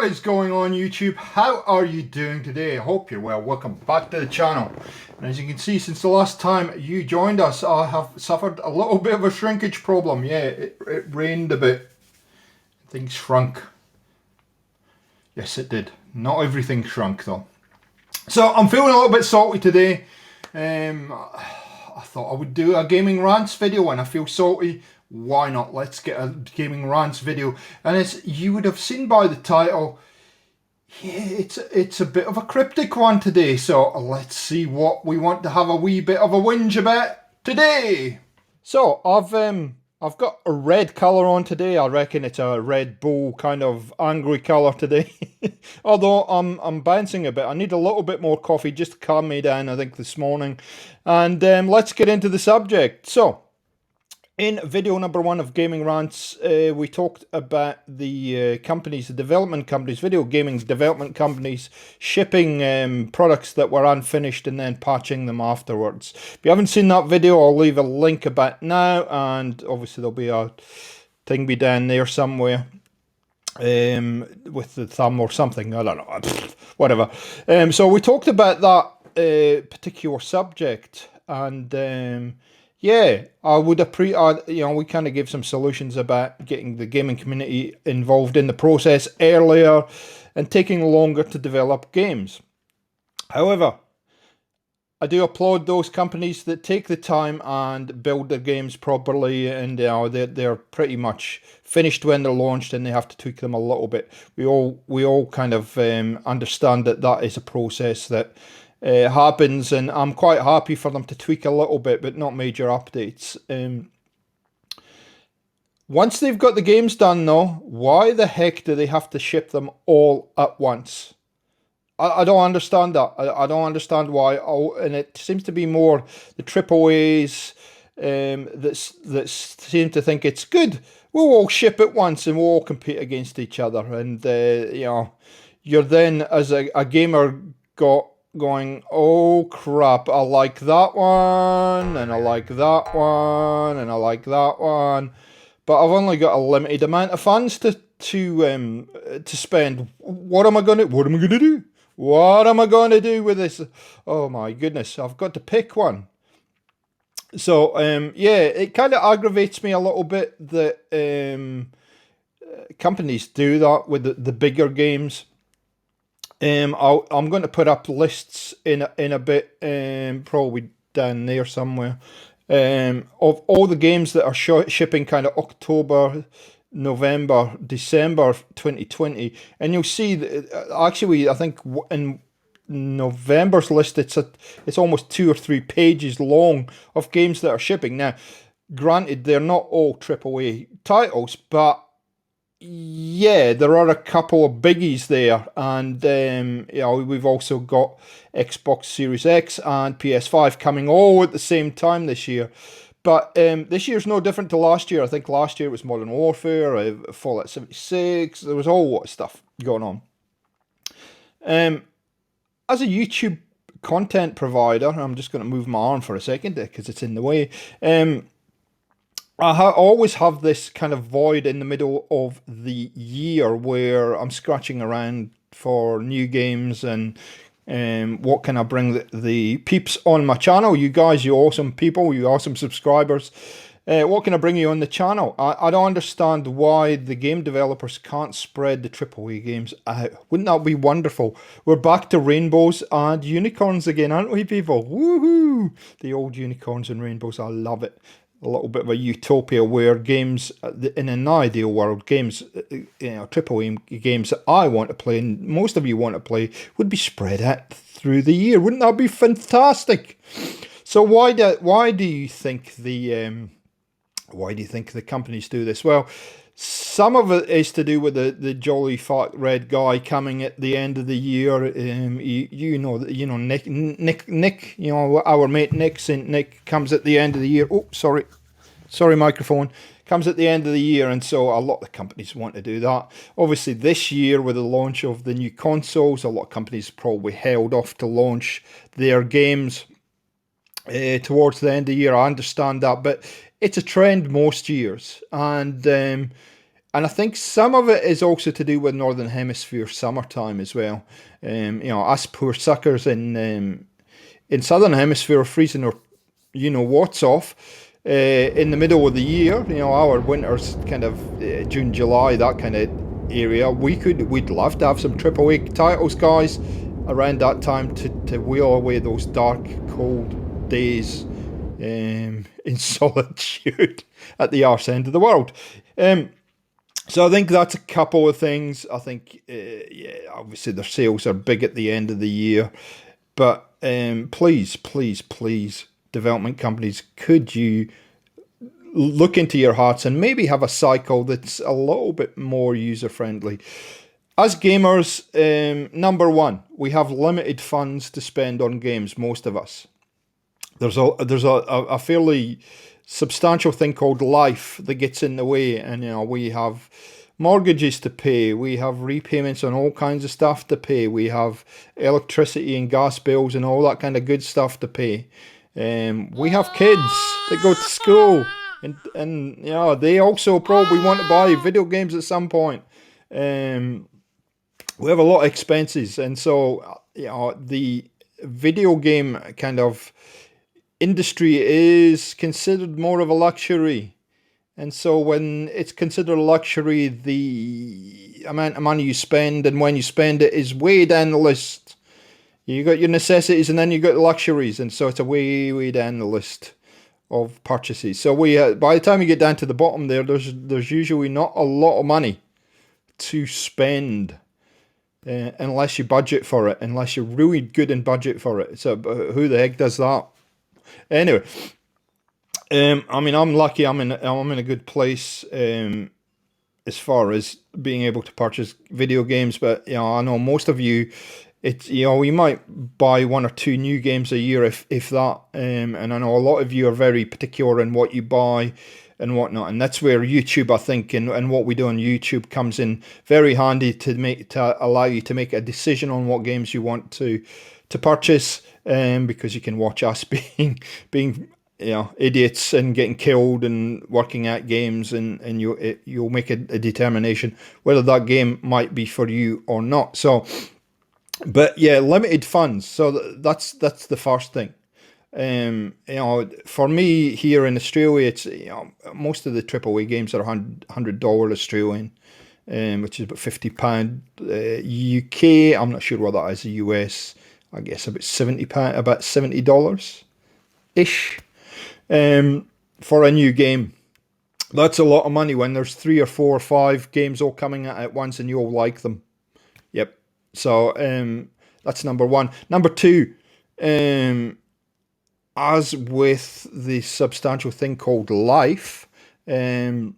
What is going on, YouTube? How are you doing today? I hope you're well. Welcome back to the channel. And as you can see, since the last time you joined us, I have suffered a little bit of a shrinkage problem. Yeah, it rained a bit. Things shrunk. Yes, it did. Not everything shrunk though. So I'm feeling a little bit salty today. I thought I would do a gaming rants video and I feel salty. Why not? Let's get a gaming rants video. And as you would have seen by the title, yeah, it's a bit of a cryptic one today. So let's see what we want to have a wee bit of a whinge about today. So I've got a red colour on today. I reckon it's a Red Bull kind of angry colour today. Although I'm bouncing a bit. I need a little bit more coffee just to calm me down, I think, this morning. And let's get into the subject. So, in video number 1 of Gaming Rants, we talked about the companies, the development companies, video gaming development companies, shipping products that were unfinished and then patching them afterwards. If you haven't seen that video, I'll leave a link about now, and obviously there'll be a thing be down there somewhere with the thumb or something. I don't know, whatever. So we talked about that particular subject, and yeah, I would appreciate, we kind of give some solutions about getting the gaming community involved in the process earlier and taking longer to develop games. However, I do applaud those companies that take the time and build their games properly, and they're pretty much finished when they're launched, and they have to tweak them a little bit. We all kind of understand that is a process that happens, and I'm quite happy for them to tweak a little bit, but not major updates. Once they've got the games done, though, why the heck do they have to ship them all at once? I don't understand that. I don't understand why. And it seems to be more the AAAs that seem to think it's good. We'll all ship it once and we'll all compete against each other. And, you're then, as a gamer, going, oh crap, I like that one, and I like that one, and I like that one, but I've only got a limited amount of funds to spend. What am I gonna do? What am I gonna do with this? Oh my goodness, I've got to pick one. So yeah, it kind of aggravates me a little bit that companies do that with the bigger games. I'm going to put up lists in a bit, probably down there somewhere, of all the games that are shipping kind of October, November, December 2020, and you'll see that actually I think in November's list it's almost 2 or 3 pages long of games that are shipping. Now, granted, they're not all AAA titles, but yeah, there are a couple of biggies there, and we've also got Xbox Series X and PS5 coming all at the same time this year. But this year's no different to last year. I think last year it was Modern Warfare, Fallout 76. There was a whole lot of stuff going on. As a YouTube content provider, I'm just going to move my arm for a second because it's in the way. I always have this kind of void in the middle of the year where I'm scratching around for new games and what can I bring the peeps on my channel. You guys, you awesome people, you awesome subscribers. What can I bring you on the channel? I don't understand why the game developers can't spread the AAA games out. Wouldn't that be wonderful? We're back to rainbows and unicorns again, aren't we, people? Woohoo! The old unicorns and rainbows, I love it. A little bit of a utopia where games, in an ideal world, games, AAA games that I want to play and most of you want to play would be spread out through the year. Wouldn't that be fantastic? So why do you think the companies do this? Well, some of it is to do with the jolly fat red guy coming at the end of the year. Nick, our mate Nick, Saint Nick, comes at the end of the year. Oh, sorry, microphone. Comes at the end of the year, and so a lot of companies want to do that. Obviously, this year with the launch of the new consoles, a lot of companies probably held off to launch their games towards the end of the year. I understand that, but it's a trend most years, and And I think some of it is also to do with Northern Hemisphere summertime as well. Us poor suckers in Southern Hemisphere are freezing our what's off in the middle of the year. Our winter's kind of June, July, that kind of area. We'd love to have some AAA titles, guys, around that time to wheel away those dark, cold days in solitude at the arse end of the world. So I think that's a couple of things. I think, obviously their sales are big at the end of the year, but please, please, please, development companies, could you look into your hearts and maybe have a cycle that's a little bit more user friendly? As gamers, number one, we have limited funds to spend on games. Most of us. There's a fairly substantial thing called life that gets in the way, and we have mortgages to pay, we have repayments on all kinds of stuff to pay, we have electricity and gas bills and all that kind of good stuff to pay. We have kids that go to school, and they also probably want to buy video games at some point. We have a lot of expenses, and so the video game kind of industry is considered more of a luxury. And so when it's considered a luxury, the amount of money you spend and when you spend it is way down the list. You got your necessities and then you got the luxuries, and so it's a way down the list of purchases. So by the time you get down to the bottom there's usually not a lot of money to spend unless you budget for it, unless you're really good in budget for it. So who the heck does that? Anyway, I'm lucky. I'm in a good place as far as being able to purchase video games. But I know most of you, you might buy one or two new games a year, if that. And I know a lot of you are very particular in what you buy and whatnot. And that's where YouTube, I think, and what we do on YouTube comes in very handy to allow you to make a decision on what games you want to purchase. Because you can watch us being idiots and getting killed and working at games, and you'll make a determination whether that game might be for you or not. So, but yeah, limited funds. So that's the first thing. For me here in Australia, it's most of the AAA games are $100 Australian, which is about £50 UK. I'm not sure what that is US. I guess about $70 ish for a new game. That's a lot of money when there's 3 or 4 or 5 games all coming at once and you all like them. Yep. So that's number one. Number two, as with the substantial thing called life, we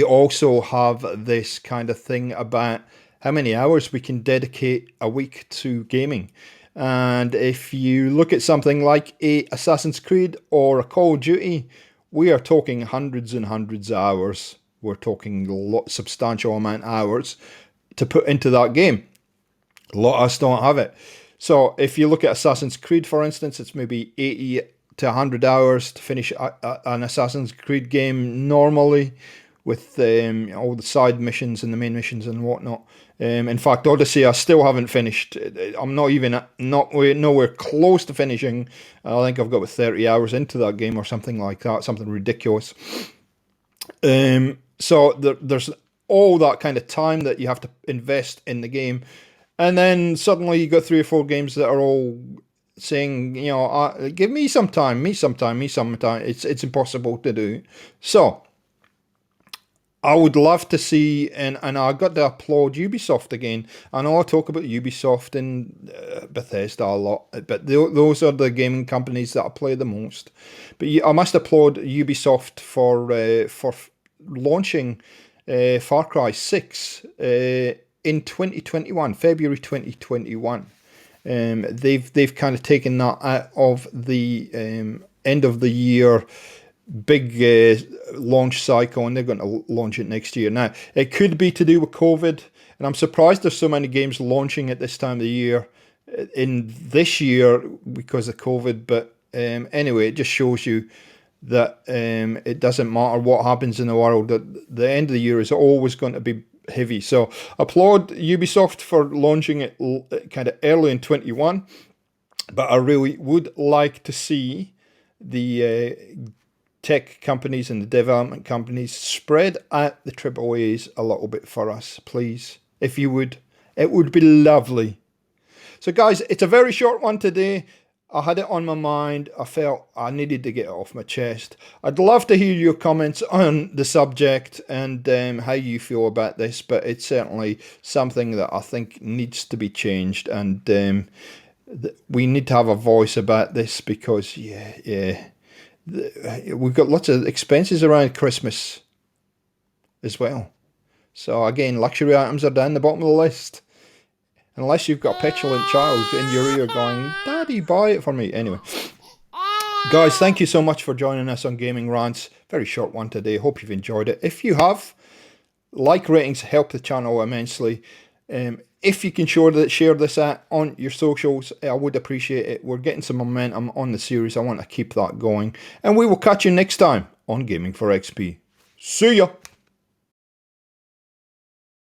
also have this kind of thing about how many hours we can dedicate a week to gaming. And if you look at something like a Assassin's Creed or a Call of Duty, we are talking hundreds and hundreds of hours. We're talking substantial amount of hours to put into that game. A lot of us don't have it. So if you look at Assassin's Creed, for instance, it's maybe 80 to 100 hours to finish an Assassin's Creed game normally, with all the side missions and the main missions and whatnot. In fact, Odyssey I still haven't finished. I'm nowhere close to finishing. I think I've got about 30 hours into that game or something like that, something ridiculous. So there's all that kind of time that you have to invest in the game. And then suddenly you got 3 or 4 games that are all saying, give me some time, me some time. It's impossible to do. So I would love to see, and I got to applaud Ubisoft again. I know I talk about Ubisoft and Bethesda a lot, but those are the gaming companies that I play the most. But I must applaud Ubisoft for launching Far Cry 6 in 2021, February 2021. They've kind of taken that out of the end of the year big launch cycle, and they're going to launch it next year. Now, it could be to do with COVID, and I'm surprised there's so many games launching at this time of the year in this year because of COVID. But anyway, it just shows you that it doesn't matter what happens in the world, that the end of the year is always going to be heavy. So applaud Ubisoft for launching it kind of early in 21, but I really would like to see the tech companies and the development companies spread out the AAAs a little bit for us, please. If you would, it would be lovely. So guys, it's a very short one today. I had it on my mind. I felt I needed to get it off my chest. I'd love to hear your comments on the subject and how you feel about this, but it's certainly something that I think needs to be changed, and we need to have a voice about this because, we've got lots of expenses around Christmas as well. So again, luxury items are down the bottom of the list. Unless you've got a petulant child in your ear going, Daddy, buy it for me. Anyway, guys, thank you so much for joining us on Gaming Rants. Very short one today. Hope you've enjoyed it. If you have, like ratings help the channel immensely. If you can share this out on your socials, I would appreciate it. We're getting some momentum on the series. I want to keep that going. And we will catch you next time on Gaming for XP. See ya!